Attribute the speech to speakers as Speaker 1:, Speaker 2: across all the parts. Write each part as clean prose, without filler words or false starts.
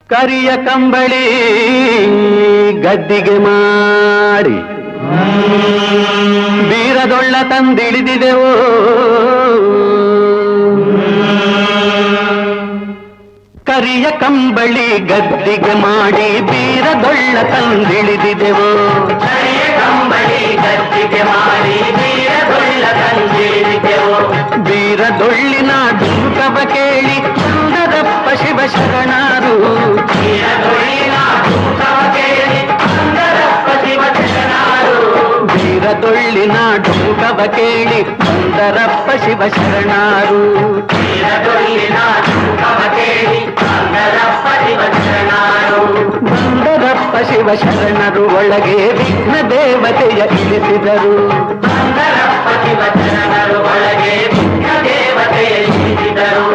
Speaker 1: ಕರಿಯ ಕಂಬಳಿ ಗದ್ದಿಗೆ ಮಾಡಿ ಬೀರದೊಳ್ಳ ತಂದಿಳಿದಿದೆವೋ ಕರಿಯ ಕಂಬಳಿ ಗದ್ದಿಗೆ ಮಾಡಿ ಬೀರದೊಳ್ಳ ತಂದಿಳಿದಿದೆವೋ
Speaker 2: ಕರಿಯ ಕಂಬಳಿ ಗದ್ದಿಗೆ ಮಾಡಿ ಬೀರದೊಳ್ಳ ತಂದಿಳಿದಿದೆವೋ
Speaker 1: ಬೀರದೊಳ್ಳಿನ ಧೂಕವ ಕೇಳಿ ಸುಂದರಪ್ಪ ಶಿವ ಶರಣರು
Speaker 2: ಬೀರದೊಳ್ಳಿನ ಧೂಕವ ಕೇಳಿ ಸುಂದರಪ್ಪ ಶಿವ ಶರಣರು
Speaker 1: ಬೀರದೊಳ್ಳಿನ ಧೂಕವ ಕೇಳಿ ಸುಂದರಪ್ಪ ಶಿವ ಶರಣರು
Speaker 2: ಬೀರದೊಳ್ಳಿನ ಧೂಕವ ಕೇಳಿ ಸುಂದರಪ್ಪ ಶಿವ ಶರಣರು
Speaker 1: ಸುಂದರಪ್ಪ ಶಿವ ಶರಣರು ಒಳಗೆ ವಿಘ್ನ ದೇವತೆಯ ಇಳಿಸಿದರು
Speaker 2: ಸುಂದರಪ್ಪ ಶಿವ ಶರಣರು ಒಳಗೆ ವಿಘ್ನ ದೇವತೆಯ ಇಳಿಸಿದರು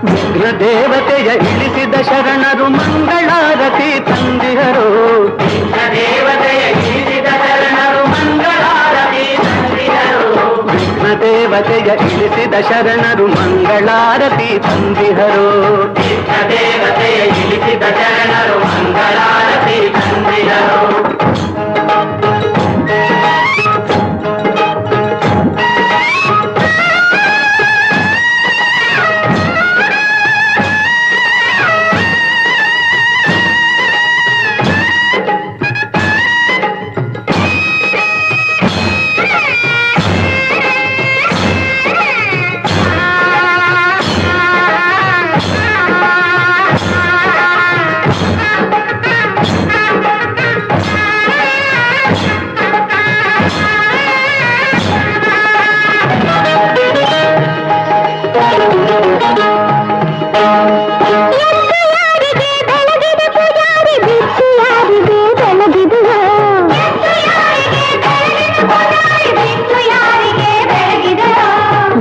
Speaker 1: ವಿಘ್ನ ದೇವತೆಯ ಇಳಿಸಿದ ಶರಣರು ಮಂಗಳಾರತಿ ತಂದಿಹರು
Speaker 2: ವಿಘ್ನ ದೇವತೆಯ ಇಳಿಸಿದ ಶರಣರು ಮಂಗಳಾರತಿ ತಂದಿದರು
Speaker 1: ವಿಘ್ನ ದೇವತೆಯ ಇಳಿಸಿದ ಶರಣರು ಮಂಗಳಾರತಿ ತಂದಿಹರು
Speaker 2: ವಿಘ್ನ ದೇವತೆಯ ಇಳಿಸಿದ ಶರಣರು ಮಂಗಳಾರತಿ ತಂದಿದರು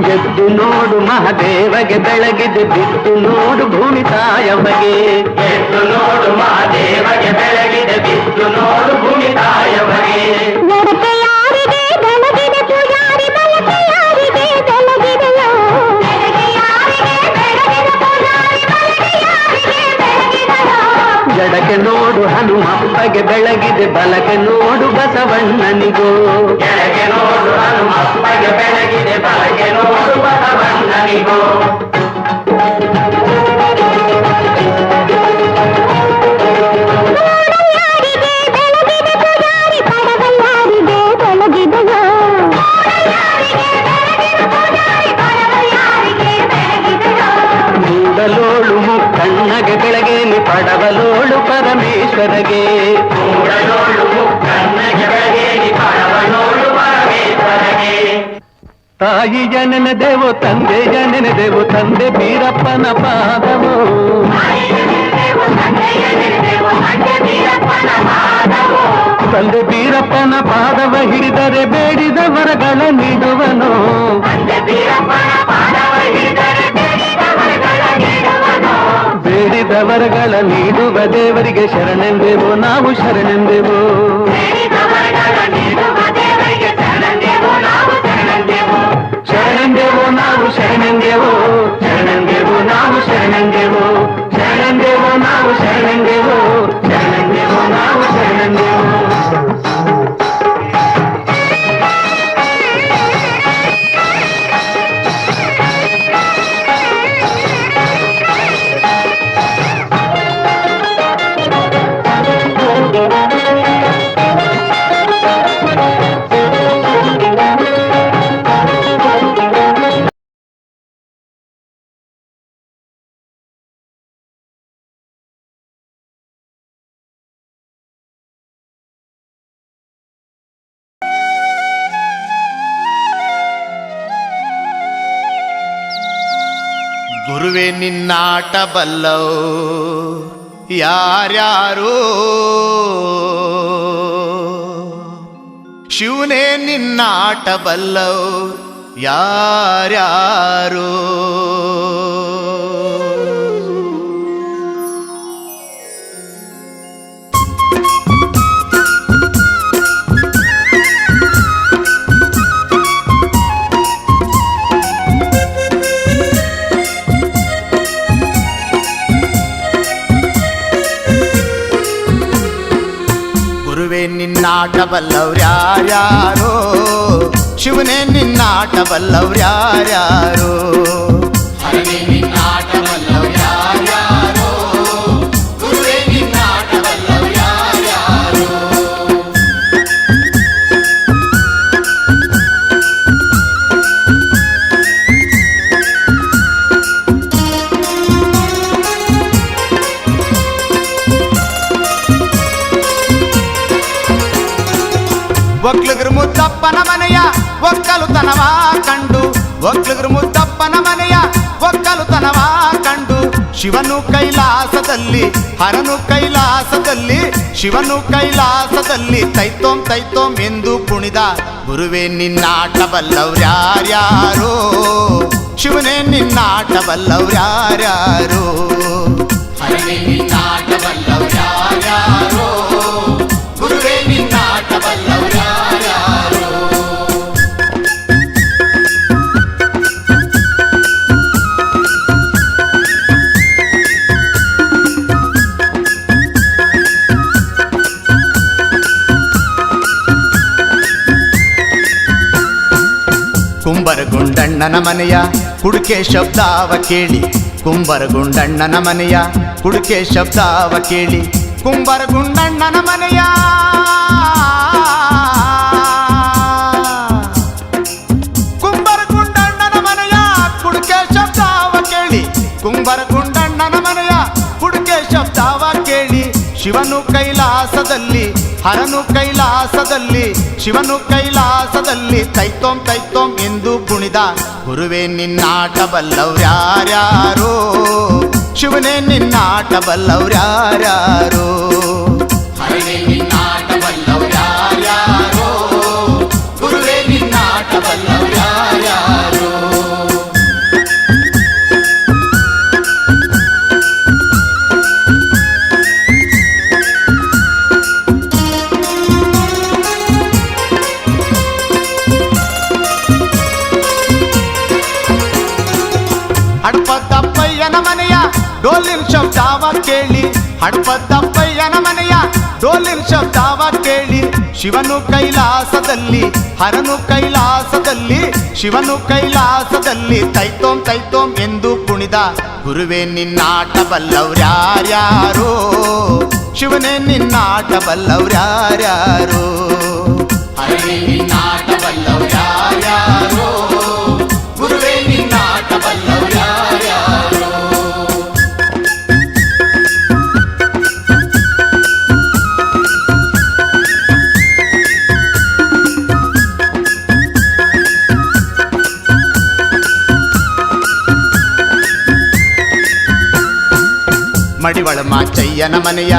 Speaker 1: ಎದ್ದು ನೋಡು ಮಹಾದೇವಗೆ ಬೆಳಗಿದೆ ಬಿದ್ದು ನೋಡು ಭೂಮಿ ತಾಯವಗೆ
Speaker 2: ಎದ್ದು ನೋಡು ಮಹಾದೇವಗೆ ಬೆಳಗಿದೆ ಬಿದ್ದು ನೋಡು ಭೂಮಿ ತಾಯವಗೆ
Speaker 1: ಎಡಕ್ಕೆ ನೋಡು ಹನುಮಪ್ಪಗೆ ಬೆಳಗಿದೆ ಬಲಕ್ಕೆ ನೋಡು ಬಸವಣ್ಣನಿಗೋ
Speaker 2: ಕೆಳಗೆ ನೋಡು ಹನುಮಪ್ಪಗೆ ಬೆಳಗಿದೆ ಬಲಗೆ ನೋಡು ಬಸವಣ್ಣನಿಗೋ
Speaker 1: ಮೂಡಲೋಳು ಮುಕ್ಕಣ್ಣಗೆ ಬೆಳಗೇಲಿ ಪಡವಲೋಳು ಪರಮೇಶ್ವರಗೆ
Speaker 2: ಮೂಡಲೋಳು ಮುಕ್ಕಣ್ಣಗೆ ಬೆಳಗೇಲಿ ಪಡವಲೋಳು ಪರಮೇಶ್ವರಗೆ
Speaker 1: ತಾಯಿಯ ನೆನೆದೆವು ತಂದೆಯ ನೆನೆದೆವು ತಂದೆ ಬೀರಪ್ಪನ ಪಾದವು ತಂದೆ ಬೀರಪ್ಪನ ಪಾದವ ಹಿಡಿದರೆ ಬೇಡಿದ ವರಗಳ ನೀಡುವನು ಬೇಡಿದ ವರಗಳ ನೀಡುವ ದೇವರಿಗೆ ಶರಣೆಂದೆವು ನಾವು ಶರಣೆಂದೆವು ಶರಣೆಂದೆವು ನಾವು ಶರಣೆಂದೆವು ಶರಣೆಂದೆವು ನಾವು ಶರಣೆಂದೆವು ಶರಣೆಂದೆವು ನಾವು ಶರಣೆಂದೆವು ಶರಣೆಂದೆವು ನಾವು ಶರಣೆಂದೆವು
Speaker 3: ಗುರುವೆ ನಿನ್ನಾಟ ಬಲ್ಲವು ಯಾರ್ಯಾರು ಶಿವನೇ ನಿನ್ನಾಟ ಬಲ್ಲವು ಯಾರ್ಯಾರು ನಿನ್ನಾಟ ಬಲ್ಲವ್ರ್ಯಾರ್ಯಾರೋ ಶಿವನೇ ನಿನ್ನಾಟ ಬಲ್ಲವ್ರ್ಯಾರ್ಯಾರೋ
Speaker 2: ಹರನೇ ನಿನ್ನಾಟ ಬಲ್ಲವ್ರ್ಯಾರ್ಯಾರೋ ಗುರುವೇ ನಿನ್ನಾಟ ಬಲ್ಲವ್ರ್ಯಾರ್ಯಾರೋ
Speaker 3: ಒಕ್ಲುಗ್ರ ಮುದ್ದಪ್ಪನ ಮನೆಯ ಒಕ್ಕಲುತನವ ಕಂಡು ಒಕ್ಲುಗ್ರ ಮುದ್ದಪ್ಪನ ಮನೆಯ ಒಕ್ಕಲುತನವ ಕಂಡು ಶಿವನು ಕೈಲಾಸದಲ್ಲಿ ಹರನು ಕೈಲಾಸದಲ್ಲಿ ಶಿವನು ಕೈಲಾಸದಲ್ಲಿ ತೈತೋಂ ತೈತೋಂ ಎಂದು ಕುಣಿದ ಗುರುವೇ ನಿನ್ನಾಟ ಬಲ್ಲವ್ರ್ಯಾರ್ಯಾರೋ ಶಿವನೇ ನಿನ್ನಾಟ ಬಲ್ಲವ್ರ್ಯಾರ್ಯಾರೋ
Speaker 2: ಹರನೇ ನಿನ್ನಾಟ ಬಲ್ಲವ್ರ್ಯಾರ್ಯಾರೋ ಗುರುವೇ ನಿನ್ನಾಟ ಬಲ್ಲವ್ರ್ಯಾರ್ಯಾರೋ
Speaker 3: ಕುಂಬರಗುಂಡಣ್ಣನ ಮನೆಯ ಕುಡುಕೆ ಶಬ್ದಾವ ಕೇಳಿ ಕುಂಬರಗುಂಡಣ್ಣನ ಮನೆಯ ಕುಡುಕೆ ಶಬ್ದಾವ ಕೇಳಿ ಕುಂಬರಗುಂಡಣ್ಣನ ಮನೆಯ ಕುಂಬರಗುಂಡಣ್ಣನ ಮನೆಯ ಕುಡುಕೆ ಶಬ್ದಾವ ಕೇಳಿ ಕುಂಬರಗುಂಡಣ್ಣನ ಮನೆಯ ಕುಡುಕೆ ಶಬ್ದಾವ ಕೇಳಿ ಶಿವನು ಕೈಲಾಸದಲ್ಲಿ ಹರನು ಕೈಲಾಸದಲ್ಲಿ ಶಿವನು ಕೈಲಾಸದಲ್ಲಿ ತೈತೋಂ ತೈತೋಂ ಎಂದು ಕುಣಿದ ಗುರುವೇ ನಿನ್ನಾಟ ಬಲ್ಲವ್ರ್ಯಾರ್ಯಾರೋ ಶಿವನೇ ನಿನ್ನಾಟ ಬಲ್ಲವ್ರ್ಯಾರ್ಯಾರೋ
Speaker 2: ಹರನೇ ನಿನ್ನಾಟ ಬಲ್ಲವ್ರ್ಯಾರ್ಯಾರೋ ಗುರುವೇ ನಿನ್ನಾಟ ಬಲ್ಲವ್ರ್ಯಾರ್ಯಾರೋ
Speaker 3: ಹಡಪದಪ್ಪಯ್ಯನ ಮನೆಯ ಡೋಲಿನ ಶಬ್ದಾವ ಕೇಳಿ ಹಡಪದಪ್ಪಯ್ಯನ ಮನೆಯ ಡೋಲಿನ ಶಬ್ದಾವ ಕೇಳಿ ಶಿವನು ಕೈಲಾಸದಲ್ಲಿ ಹರನು ಕೈಲಾಸದಲ್ಲಿ ಶಿವನು ಕೈಲಾಸದಲ್ಲಿ ತೈತೋಂ ತೈತೋಂ ಎಂದು ಕುಣಿದ ಗುರುವೇ ನಿನ್ನಾಟ ಬಲ್ಲವ್ರ್ಯಾರ್ಯಾರೋ ಶಿವನೇ ನಿನ್ನಾಟ ಬಲ್ಲವ್ರ್ಯಾರ್ಯಾರೋ
Speaker 2: ಹರನೇ ನಿನ್ನಾಟ ಬಲ್ಲವ್ರ್ಯಾರ್ಯಾರೋ ಗುರುವೇ ನಿನ್ನಾಟ ಬಲ್ಲವ್ರ್ಯಾರ್ಯಾರೋ
Speaker 3: ಮಡಿವಳ ಮಾಚಯ್ಯನ ಮನೆಯ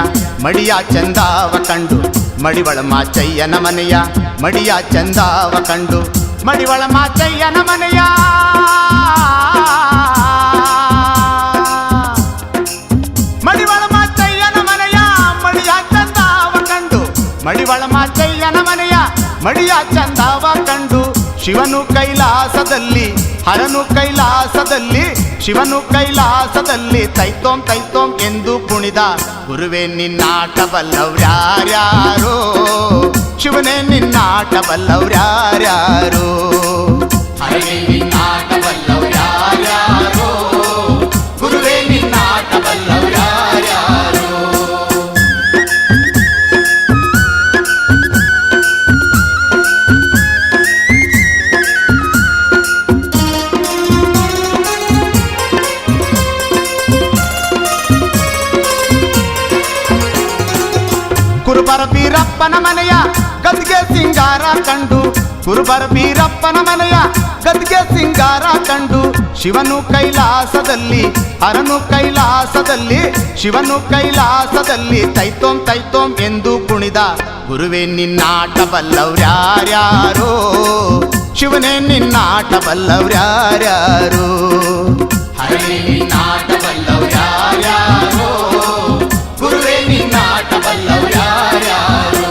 Speaker 3: ಮಡಿಯ ಚಂದಾವ ಕಂಡು ಮಡಿವಳ ಮಾಚಯ್ಯನ ಮನೆಯ ಮಡಿಯ ಚಂದಾವ ಕಂಡು ಮಡಿವಳ ಮಾಚಯ್ಯನ ಮನೆಯ ಮಡಿವಳ ಮಾಚಯ್ಯನ ಮನೆಯ ಮಡಿಯ ಚಂದಾವ ಕಂಡು ಮಡಿವಳ ಮಾಚಯ್ಯನ ಮನೆಯ ಮಡಿಯ ಚಂದಾವ ಕಂಡು ಶಿವನು ಕೈಲಾಸದಲ್ಲಿ ಹರನು ಕೈಲಾಸದಲ್ಲಿ ಶಿವನು ಕೈಲಾಸದಲ್ಲಿ ತೈತೋಂ ತೈತೋಂ ಎಂದು ಕುಣಿದ ಗುರುವೇ ನಿನ್ನಾಟ ಬಲ್ಲವ್ರ್ಯಾರ್ಯಾರೋ ಶಿವನೇ ನಿನ್ನಾಟ ಬಲ್ಲವ್ರ್ಯಾರ್ಯಾರೋ
Speaker 2: ಹರನೇ ನಿನ್ನಾಟ ಬಲ್ಲವ್ರ್ಯಾರ್ಯಾರೋ ಗುರುವೇ ನಿನ್ನಾಟ ಬಲ್ಲವ್ರ್ಯಾರ್ಯಾರೋ
Speaker 3: ಕುರುಬರ ಬೀರಪ್ಪನ ಮನೆಯ ಗದ್ಗೆ ಸಿಂಗಾರ ಕಂಡು ಕುರುಬರ ಬೀರಪ್ಪನ ಮನೆಯ ಗದ್ಗೆ ಸಿಂಗಾರ ಕಂಡು ಶಿವನು ಕೈಲಾಸದಲ್ಲಿ ಹರನು ಕೈಲಾಸದಲ್ಲಿ ಶಿವನು ಕೈಲಾಸದಲ್ಲಿ ತೈತೋಂ ತೈತೋಂ ಎಂದು ಕುಣಿದ ಗುರುವೇ ನಿನ್ನಾಟ ಬಲ್ಲವ್ರ್ಯಾರ್ಯಾರೋ ಶಿವನೇ ನಿನ್ನಾಟ ಬಲ್ಲವ್ರ್ಯಾರ್ಯಾರೋ
Speaker 2: ಹರನೇ ನಿನ್ನಾಟ ಬಲ್ಲವ್ರ್ಯಾರ್ಯಾರೋ ಗುರುವೇ ನಿನ್ನಾಟ ಬಲ್ಲವ್ರ್ಯಾರ್ಯಾರೋ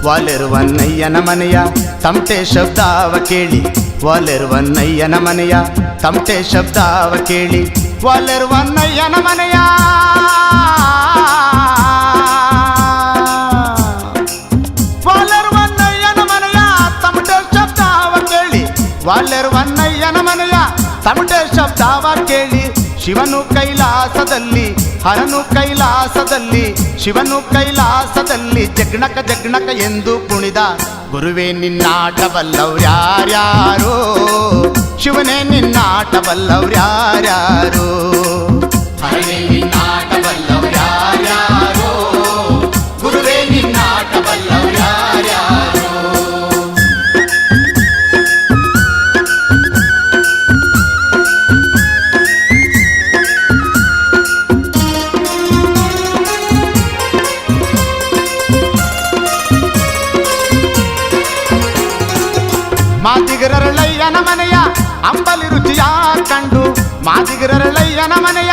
Speaker 3: ವಾಲಿರುವನ್ನಯ್ಯನ ಮನೆಯ ತಮಟೆ ಶಬ್ದಾವ ಕೇಳಿ, ವಾಲಿರುವನ್ನಯ್ಯನ ಮನೆಯ ತಮಟೆ ಶಬ್ದಾವ ಕೇಳಿ, ವಾಲಿರುವನ್ನಯ್ಯನ ಮನೆಯ ವಾಲಿರುವನ್ನಯ್ಯನ ಮನೆಯ ತಮಟೆ ಶಬ್ದಾವ ಕೇಳಿ, ವಾಲಿರುವನ್ನಯ್ಯನ ಮನೆಯ ತಮಟೆ ಶಬ್ದಾವ ಕೇಳಿ, ಶಿವನು ಕೈಲಾಸದಲ್ಲಿ ಹರನು ಕೈಲಾಸದಲ್ಲಿ, ಶಿವನು ಕೈಲಾಸದಲ್ಲಿ ಜಗ್ಣಕ ಜಗ್ಣಕ ಎಂದು ಕುಣಿದ. ಗುರುವೇ ನಿನ್ನಾಟವಲ್ಲವ್ರ್ಯಾರ್ಯಾರೋ, ಶಿವನೇ ನಿನ್ನಾಟವಲ್ಲವ್ರ್ಯಾರ್ಯಾರೋ, ಹರನೇ ನಿನ್ನಾಟವಲ್ಲವ್ರ್ಯಾರ್ಯಾರೋ, ಗುರುವೇ ನಿನ್ನಾಟವಲ್ಲವ್ರ್ಯಾರ್ಯಾರೋ. ಮಾದಿಗರಳಯ್ಯನ ಮನೆಯ ಅಂಬಲಿ ರುಚಿಯ ಕಂಡು, ಮಾದಿಗರಳಯ್ಯನ ಮನೆಯ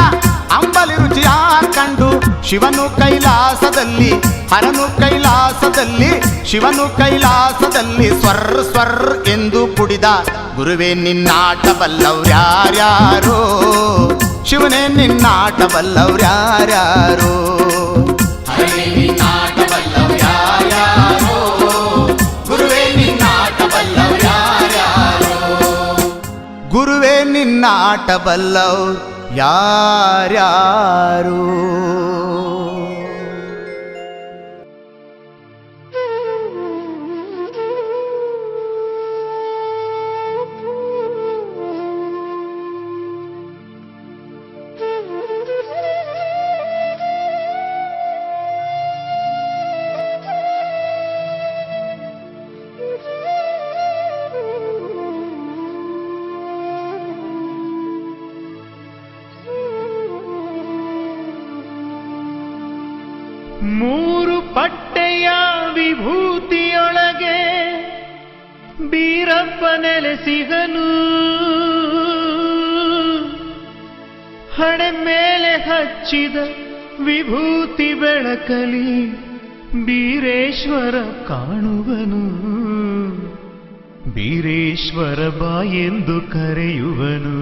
Speaker 3: ಅಂಬಲಿ ರುಚಿಯ ಕಂಡು, ಶಿವನು ಕೈಲಾಸದಲ್ಲಿ ಹರನು ಕೈಲಾಸದಲ್ಲಿ, ಶಿವನು ಕೈಲಾಸದಲ್ಲಿ ಸ್ವರ್ ಸ್ವರ್ ಎಂದು ಕುಡಿದ. ಗುರುವೇ ನಿನ್ನಾಟವಲ್ಲವ್ರ್ಯಾರ್ಯಾರೋ, ಶಿವನೇ ನಿನ್ನಾಟವಲ್ಲವ್ರ್ಯಾರ್ಯಾರೋ, ಹರನೇ ನಿನ್ನಾಟವಲ್ಲವ್ರ್ಯಾರ್ಯಾರೋ, ಗುರುವೇ ನಿನ್ನಾಟವಲ್ಲವ್ರ್ಯಾರ್ಯಾರೋ, ಗುರುವೇ ನಿನ್ನಾಟವಲ್ಲವ್ರ್ಯಾರ್ಯಾರೋ.
Speaker 4: ಮೂರು ಪಟ್ಟೆಯ ವಿಭೂತಿಯೊಳಗೆ ಬೀರಪ್ಪ ನೆಲೆಸಿಗನು, ಹಣೆ ಮೇಲೆ ಹಚ್ಚಿದ ವಿಭೂತಿ ಬೆಳಕಲಿ ಬೀರೇಶ್ವರ ಕಾಣುವನು, ಬೀರೇಶ್ವರ ಬಾ ಎಂದು ಕರೆಯುವನು.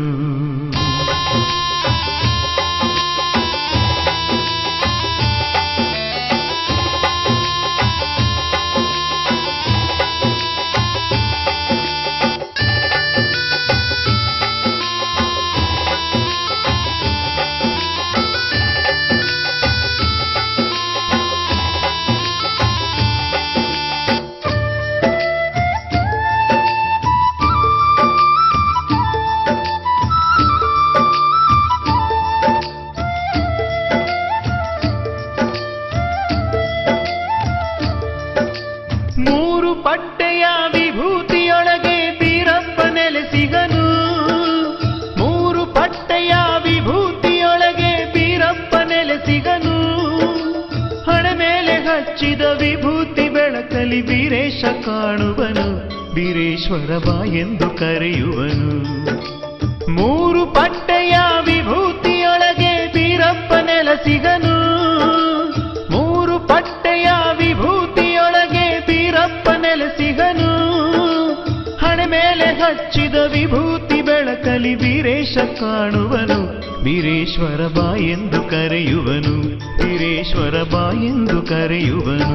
Speaker 4: ಮೂರು ಪಟ್ಟೆಯ ವಿಭೂತಿಯೊಳಗೆ ಬೀರಪ್ಪ ನೆಲೆಸಿಗನು, ಮೂರು ಪಟ್ಟೆಯ ವಿಭೂತಿಯೊಳಗೆ ಬೀರಪ್ಪ ನೆಲೆಸಿಗನು, ಹಣೆ ಮೇಲೆ ಹಚ್ಚಿದ ವಿಭೂತಿ ಬೆಳಕಲಿ ಬೀರೇಶ ಕಾಣುವನು, ಬೀರೇಶ್ವರ ಬಾ ಎಂದು ಕರೆಯುವನು. ಮೂರು ಪಟ್ಟೆಯ ವಿಭೂತಿಯೊಳಗೆ ಬೀರಪ್ಪ ನೆಲೆಸಿಗನು, ಮೂರು ಪಟ್ಟೆಯ ವಿಭೂತಿಯೊಳಗೆ ಬೀರಪ್ಪ ನೆಲೆಸಿಗನು, ಹಣೆ ಮೇಲೆ ಹಚ್ಚಿದ ವಿಭೂತಿ ಬೆಳಕಲಿ ಬೀರೇಶ ಕಾಣುವನು, ಬೀರೇಶ್ವರ ಬಾ ಎಂದು ಕರೆಯುವನು, ಬೀರೇಶ್ವರ ಬಾ ಎಂದು ಕರೆಯುವನು.